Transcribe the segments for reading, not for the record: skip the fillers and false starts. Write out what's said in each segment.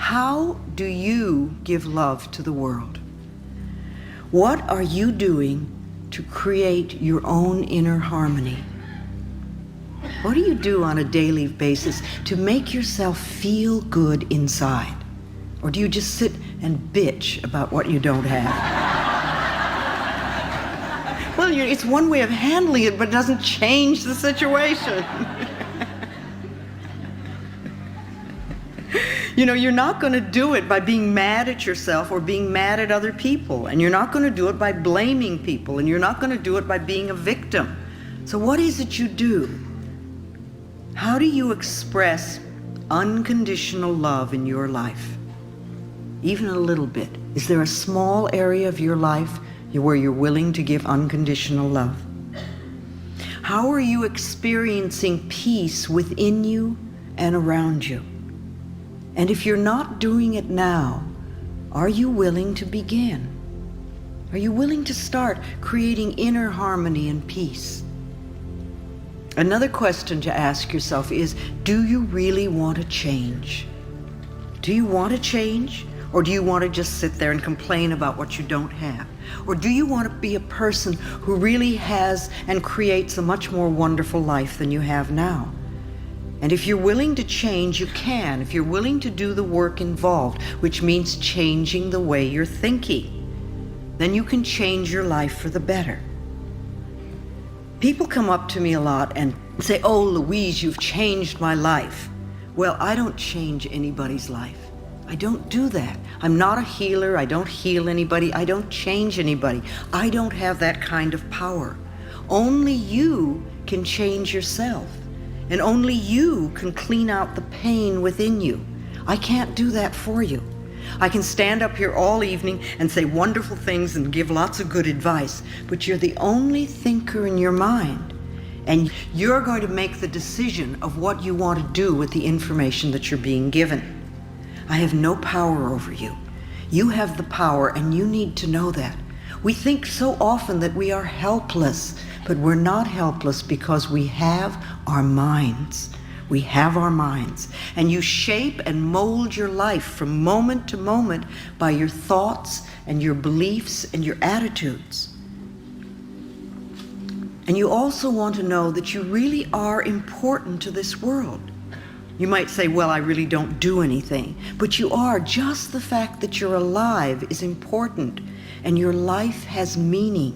How do you give love to the world? What are you doing to create your own inner harmony? What do you do on a daily basis to make yourself feel good inside? Or do you just sit and bitch about what you don't have? Well, it's one way of handling it, but it doesn't change the situation. You're not going to do it by being mad at yourself or being mad at other people. And you're not going to do it by blaming people. And you're not going to do it by being a victim. So what is it you do? How do you express unconditional love in your life? Even a little bit. Is there a small area of your life where you're willing to give unconditional love? How are you experiencing peace within you and around you? And if you're not doing it now, are you willing to begin? Are you willing to start creating inner harmony and peace? Another question to ask yourself is, do you really want to change? Do you want to change? Or do you want to just sit there and complain about what you don't have? Or do you want to be a person who really has and creates a much more wonderful life than you have now? And if you're willing to change, you can. If you're willing to do the work involved, which means changing the way you're thinking, then you can change your life for the better. People come up to me a lot and say, "Oh, Louise, you've changed my life." Well, I don't change anybody's life. I don't do that. I'm not a healer. I don't heal anybody. I don't change anybody. I don't have that kind of power. Only you can change yourself. And only you can clean out the pain within you. I can't do that for you. I can stand up here all evening and say wonderful things and give lots of good advice, but you're the only thinker in your mind. And you're going to make the decision of what you want to do with the information that you're being given. I have no power over you. You have the power, and you need to know that. We think so often that we are helpless, but we're not helpless because we have our minds. We have our minds. And you shape and mold your life from moment to moment by your thoughts and your beliefs and your attitudes. And you also want to know that you really are important to this world. You might say, "Well, I really don't do anything." But you are. Just the fact that you're alive is important, and your life has meaning.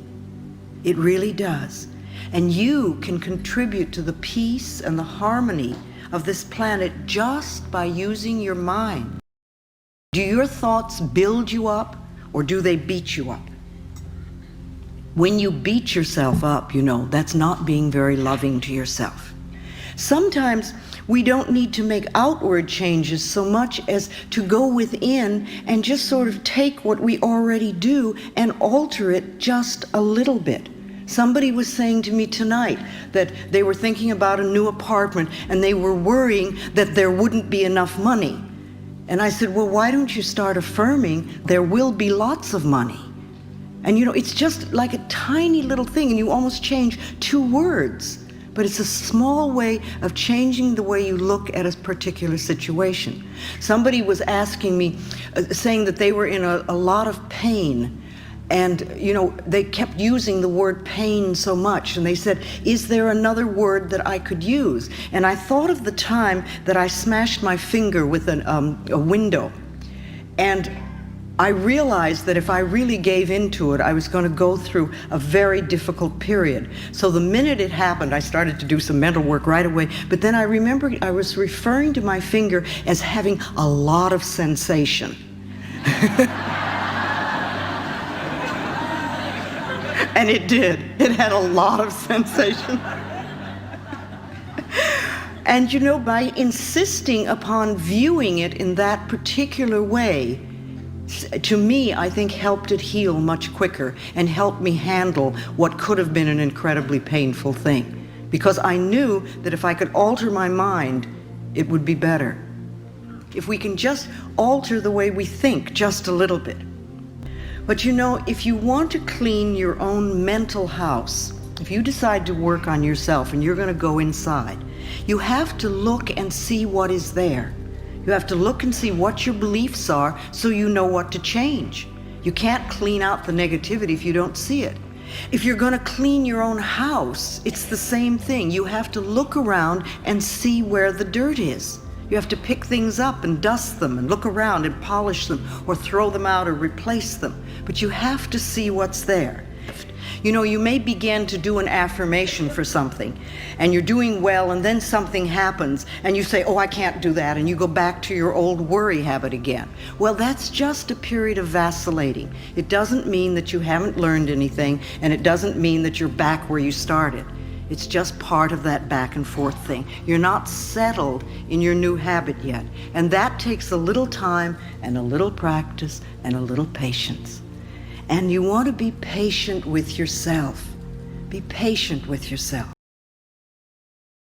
It really does. And you can contribute to the peace and the harmony of this planet just by using your mind. Do your thoughts build you up, or do they beat you up? When you beat yourself up, that's not being very loving to yourself. Sometimes we don't need to make outward changes so much as to go within and just sort of take what we already do and alter it just a little bit. Somebody was saying to me tonight that they were thinking about a new apartment and they were worrying that there wouldn't be enough money. And I said, "Well, why don't you start affirming there will be lots of money?" And it's just like a tiny little thing, and you almost change 2 words. But it's a small way of changing the way you look at a particular situation. Somebody was asking me, saying that they were in a lot of pain. And, they kept using the word pain so much. And they said, "Is there another word that I could use?" And I thought of the time that I smashed my finger with a window. And I realized that if I really gave into it, I was going to go through a very difficult period. So the minute it happened, I started to do some mental work right away. But then I remembered I was referring to my finger as having a lot of sensation. And it did. It had a lot of sensation. And by insisting upon viewing it in that particular way, to me, I think helped it heal much quicker and helped me handle what could have been an incredibly painful thing. Because I knew that if I could alter my mind, it would be better. If we can just alter the way we think just a little bit. But if you want to clean your own mental house, if you decide to work on yourself and you're going to go inside, you have to look and see what is there. You have to look and see what your beliefs are so you know what to change. You can't clean out the negativity if you don't see it. If you're going to clean your own house, it's the same thing. You have to look around and see where the dirt is. You have to pick things up and dust them and look around and polish them or throw them out or replace them. But you have to see what's there. You know, you may begin to do an affirmation for something and you're doing well, and then something happens and you say, oh, I can't do that, and you go back to your old worry habit again. Well, that's just a period of vacillating. It doesn't mean that you haven't learned anything, and it doesn't mean that you're back where you started. It's just part of that back and forth thing. You're not settled in your new habit yet, and that takes a little time and a little practice and a little patience. And you want to be patient with yourself. Be patient with yourself.